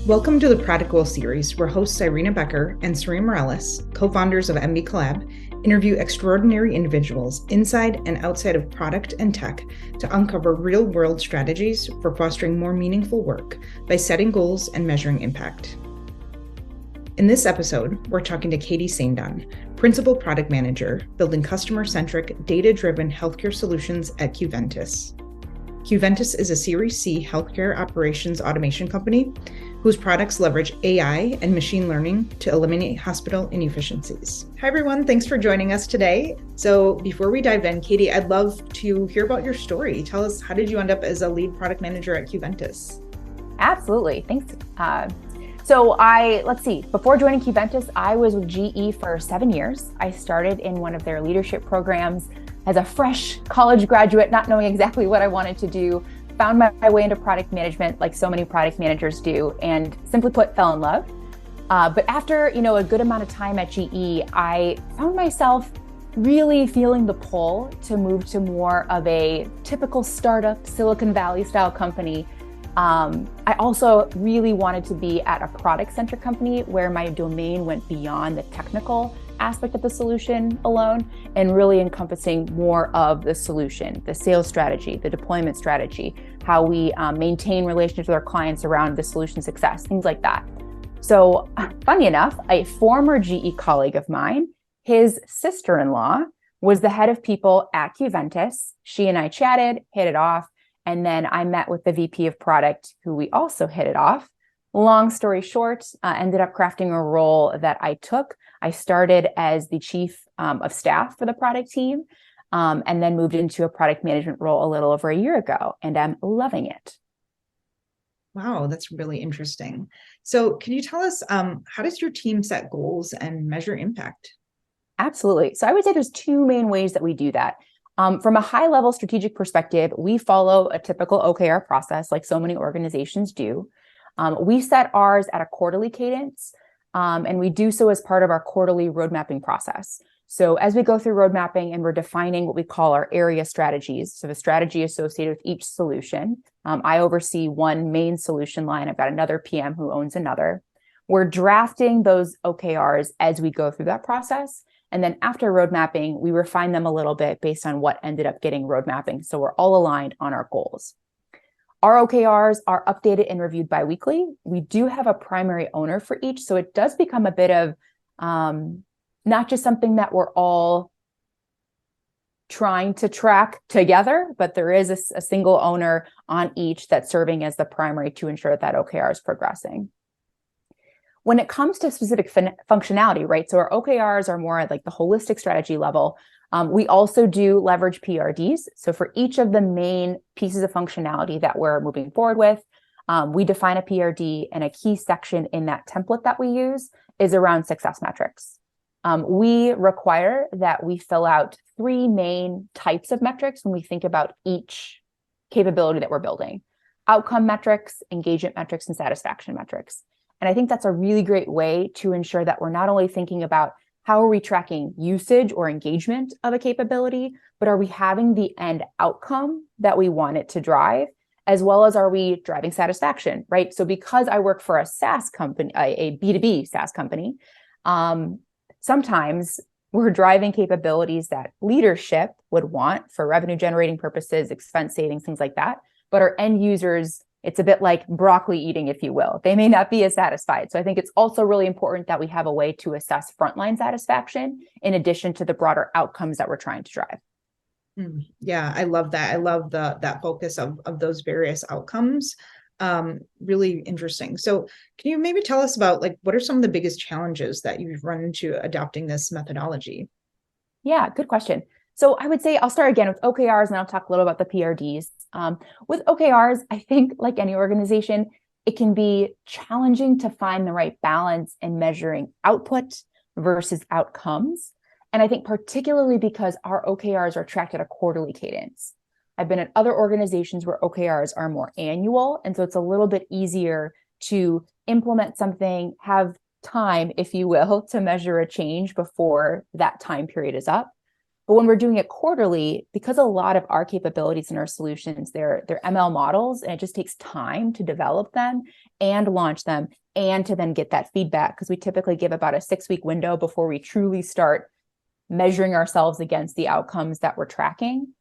Welcome to the Practical series, where hosts Irina Becker and Serena Morales, co-founders of MB Collab, interview extraordinary individuals inside and outside of product and tech to uncover real-world strategies for fostering more meaningful work by setting goals and measuring impact. In this episode, we're talking to Katie Saindon, Principal Product Manager, building customer-centric, data-driven healthcare solutions at Qventus. Qventus is a Series C healthcare operations automation company whose products leverage AI and machine learning to eliminate hospital inefficiencies. Hi, everyone. Thanks for joining us today. So before we dive in, Katie, I'd love to hear about your story. Tell us, how did you end up as a lead product manager at Qventus? Absolutely. Thanks. Before joining Qventus, I was with GE for 7 years. I started in one of their leadership programs as a fresh college graduate, not knowing exactly what I wanted to do, found my way into product management like so many product managers do, and simply put, fell in love. But after, a good amount of time at GE, I found myself really feeling the pull to move to more of a typical startup, Silicon Valley style company. I also really wanted to be at a product-centric company where my domain went beyond the technical aspect of the solution alone and really encompassing more of the solution, the sales strategy, the deployment strategy, how we maintain relationships with our clients around the solution success, things like that. So funny enough, a former GE colleague of mine, his sister-in-law was the head of people at Qventus. She and I chatted, hit it off, and then I met with the VP of product, who we also hit it off. Long story short, ended up crafting a role that I took. I started as the chief of staff for the product team, and then moved into a product management role a little over a year ago, and I'm loving it. Wow, that's really interesting. So can you tell us, how does your team set goals and measure impact? Absolutely. So I would say there's two main ways that we do that. From a high-level strategic perspective, we follow a typical OKR process like so many organizations do. We set ours at a quarterly cadence, and we do so as part of our quarterly road mapping process. So as we go through road mapping and we're defining what we call our area strategies, so the strategy associated with each solution, I oversee one main solution line. I've got another PM who owns another. We're drafting those OKRs as we go through that process. And then after road mapping, we refine them a little bit based on what ended up getting road mapping. So we're all aligned on our goals. Our OKRs are updated and reviewed biweekly. We do have a primary owner for each, so it does become a bit of not just something that we're all trying to track together, but there is a single owner on each that's serving as the primary to ensure that OKR is progressing. When it comes to specific functionality, right? So our OKRs are more at like the holistic strategy level. We also do leverage PRDs. So for each of the main pieces of functionality that we're moving forward with, we define a PRD, and a key section in that template that we use is around success metrics. We require that we fill out 3 main types of metrics when we think about each capability that we're building: outcome metrics, engagement metrics, and satisfaction metrics. And I think that's a really great way to ensure that we're not only thinking about how are we tracking usage or engagement of a capability, but are we having the end outcome that we want it to drive, as well as are we driving satisfaction, right? So because I work for a SaaS company, a B2B SaaS company, sometimes we're driving capabilities that leadership would want for revenue generating purposes, expense savings, things like that. But our end users, it's a bit like broccoli eating, if you will. They may not be as satisfied. So I think it's also really important that we have a way to assess frontline satisfaction in addition to the broader outcomes that we're trying to drive. Yeah, I love that. I love that focus of those various outcomes. Really interesting. So can you maybe tell us about what are some of the biggest challenges that you've run into adopting this methodology? Yeah, good question. So I would say I'll start again with OKRs, and I'll talk a little about the PRDs. With OKRs, I think like any organization, it can be challenging to find the right balance in measuring output versus outcomes. And I think particularly because our OKRs are tracked at a quarterly cadence. I've been at other organizations where OKRs are more annual. And so it's a little bit easier to implement something, have time, if you will, to measure a change before that time period is up. But when we're doing it quarterly, because a lot of our capabilities and our solutions, they're ML models, and it just takes time to develop them and launch them and to then get that feedback, because we typically give about a 6-week window before we truly start measuring ourselves against the outcomes that we're tracking.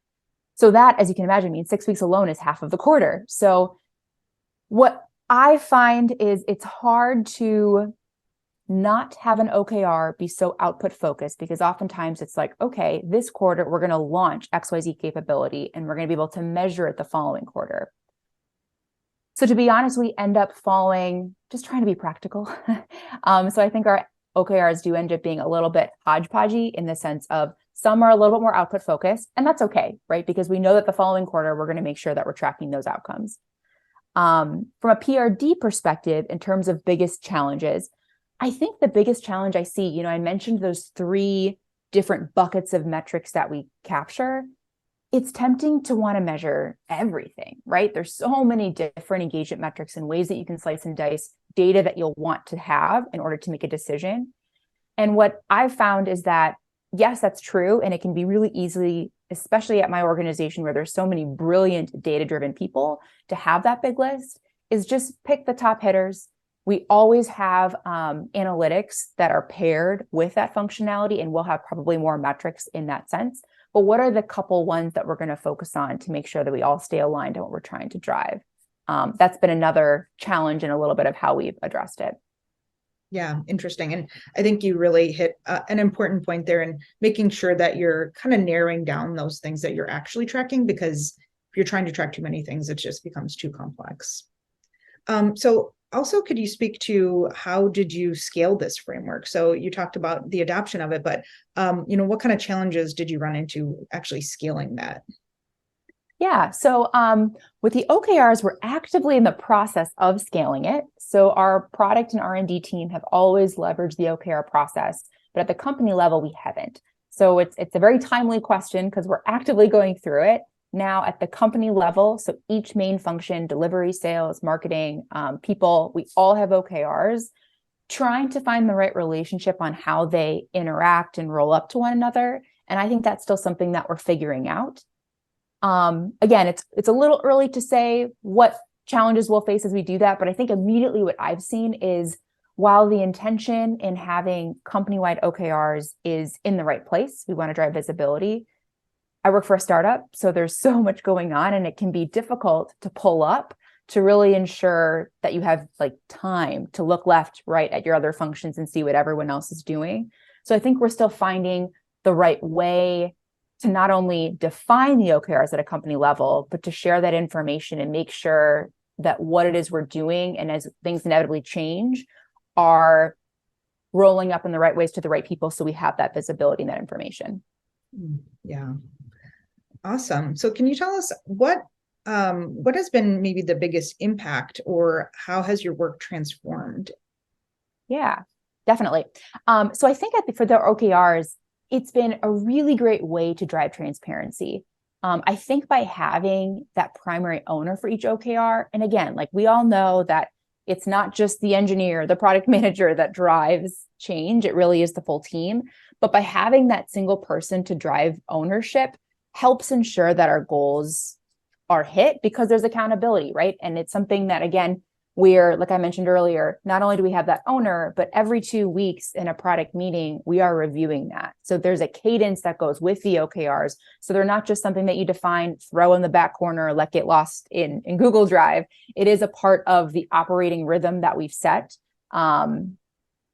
So that, as you can imagine, means 6 weeks alone is half of the quarter. So what I find is it's hard to not have an OKR be so output focused, because oftentimes it's like, okay, this quarter we're going to launch XYZ capability and we're going to be able to measure it the following quarter. So to be honest, we end up just trying to be practical. So I think our OKRs do end up being a little bit hodgepodgey in the sense of some are a little bit more output focused, and that's okay, right? Because we know that the following quarter, we're going to make sure that we're tracking those outcomes. From a PRD perspective, in terms of biggest challenges, I think the biggest challenge I see, I mentioned those 3 different buckets of metrics that we capture. It's tempting to want to measure everything, right? There's so many different engagement metrics and ways that you can slice and dice data that you'll want to have in order to make a decision. And what I've found is that, yes, that's true. And it can be really easily, especially at my organization where there's so many brilliant data-driven people, to have that big list, is just pick the top hitters. We always have analytics that are paired with that functionality, and we'll have probably more metrics in that sense. But what are the couple ones that we're going to focus on to make sure that we all stay aligned on what we're trying to drive? That's been another challenge and a little bit of how we've addressed it. Yeah, interesting. And I think you really hit an important point there in making sure that you're kind of narrowing down those things that you're actually tracking, because if you're trying to track too many things, it just becomes too complex. So also, could you speak to how did you scale this framework? So you talked about the adoption of it, but what kind of challenges did you run into actually scaling that? Yeah, so with the OKRs, we're actively in the process of scaling it. So our product and R&D team have always leveraged the OKR process, but at the company level, we haven't. So it's a very timely question because we're actively going through it. Now at the company level, so each main function, delivery, sales, marketing, people, we all have OKRs, trying to find the right relationship on how they interact and roll up to one another. And I think that's still something that we're figuring out. Again, it's a little early to say what challenges we'll face as we do that, but I think immediately what I've seen is, while the intention in having company-wide OKRs is in the right place, we want to drive visibility. I work for a startup, so there's so much going on, and it can be difficult to pull up to really ensure that you have time to look left, right at your other functions and see what everyone else is doing. So I think we're still finding the right way to not only define the OKRs at a company level, but to share that information and make sure that what it is we're doing, and as things inevitably change, are rolling up in the right ways to the right people, so we have that visibility and that information. Yeah. Awesome. So can you tell us what has been maybe the biggest impact, or how has your work transformed? Yeah, definitely. So I think for the OKRs, it's been a really great way to drive transparency. I think by having that primary owner for each OKR, and again, we all know that it's not just the engineer, the product manager that drives change. It really is the full team. But by having that single person to drive ownership helps ensure that our goals are hit, because there's accountability, right? And it's something that, again, we're, like I mentioned earlier, not only do we have that owner, but every 2 weeks in a product meeting, we are reviewing that. So there's a cadence that goes with the OKRs. So they're not just something that you define, throw in the back corner, let get lost in Google Drive. It is a part of the operating rhythm that we've set,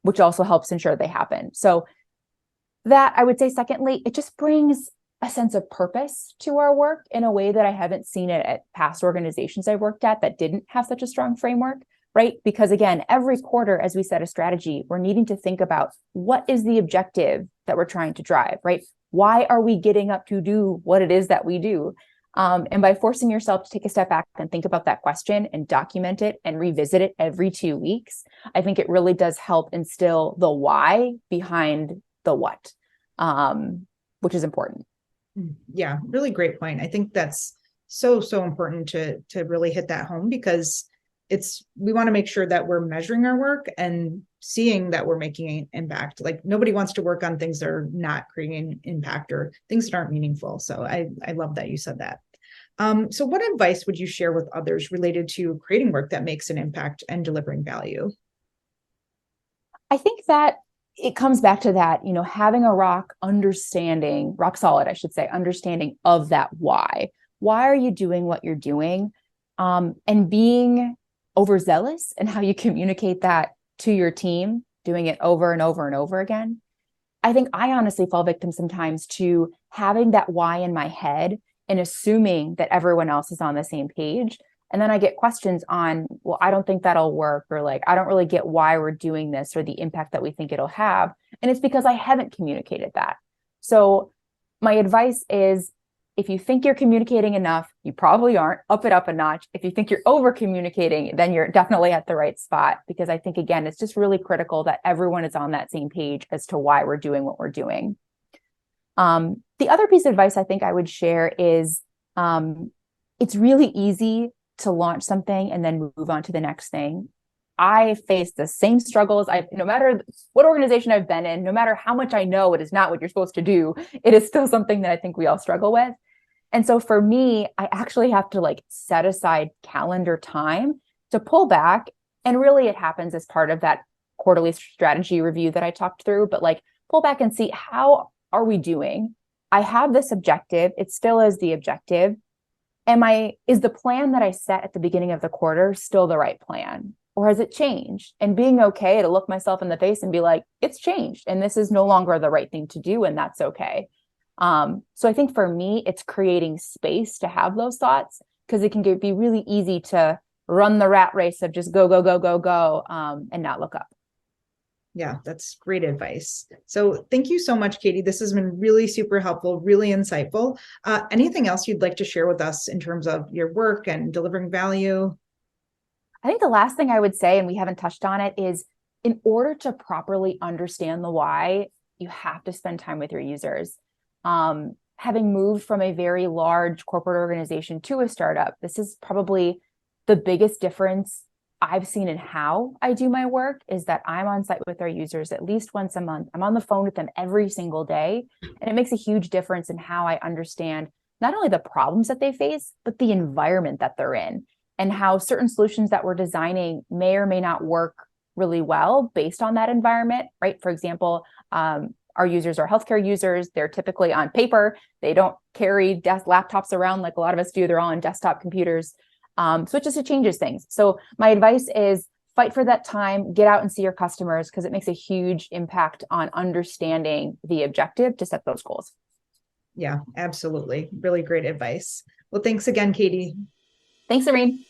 which also helps ensure they happen. So that, I would say, secondly, it just brings a sense of purpose to our work in a way that I haven't seen it at past organizations I worked at that didn't have such a strong framework, right? Because again, every quarter, as we set a strategy, we're needing to think about what is the objective that we're trying to drive, right? Why are we getting up to do what it is that we do? And by forcing yourself to take a step back and think about that question and document it and revisit it every 2 weeks, I think it really does help instill the why behind the what, which is important. Yeah, really great point. I think that's so important to really hit that home, because we want to make sure that we're measuring our work and seeing that we're making an impact. Nobody wants to work on things that are not creating impact or things that aren't meaningful. So I love that you said that. So what advice would you share with others related to creating work that makes an impact and delivering value? I think that it comes back to that, having a rock solid, I should say, understanding of that why. Why are you doing what you're doing? And being overzealous in how you communicate that to your team, doing it over and over and over again. I think I honestly fall victim sometimes to having that why in my head and assuming that everyone else is on the same page. And then I get questions on, well, I don't think that'll work, or like, I don't really get why we're doing this or the impact that we think it'll have. And it's because I haven't communicated that. So my advice is, if you think you're communicating enough, you probably aren't. Up it up a notch. If you think you're over communicating, then you're definitely at the right spot. Because I think, again, it's just really critical that everyone is on that same page as to why we're doing what we're doing. The other piece of advice I think I would share is it's really easy to launch something and then move on to the next thing. I face the same struggles. No matter what organization I've been in, no matter how much I know it is not what you're supposed to do, it is still something that I think we all struggle with. And so for me, I actually have to set aside calendar time to pull back. And really it happens as part of that quarterly strategy review that I talked through, but pull back and see, how are we doing? I have this objective. It still is the objective. Is the plan that I set at the beginning of the quarter still the right plan? Or has it changed? And being okay to look myself in the face and be like, it's changed and this is no longer the right thing to do. And that's okay. So I think for me, it's creating space to have those thoughts, because it can be really easy to run the rat race of just go, go, go, go, go, and not look up. Yeah, that's great advice. So thank you so much, Katie. This has been really super helpful, really insightful. Anything else you'd like to share with us in terms of your work and delivering value? I think the last thing I would say, and we haven't touched on it, is in order to properly understand the why, you have to spend time with your users. Having moved from a very large corporate organization to a startup, this is probably the biggest difference I've seen in how I do my work, is that I'm on site with our users at least once a month. I'm on the phone with them every single day. And it makes a huge difference in how I understand not only the problems that they face, but the environment that they're in, and how certain solutions that we're designing may or may not work really well based on that environment, right? For example, our users are healthcare users. They're typically on paper. They don't carry laptops around like a lot of us do. They're all on desktop computers. So it just changes things. So my advice is fight for that time, get out and see your customers, because it makes a huge impact on understanding the objective to set those goals. Yeah, absolutely. Really great advice. Well, thanks again, Katie. Thanks, Irene.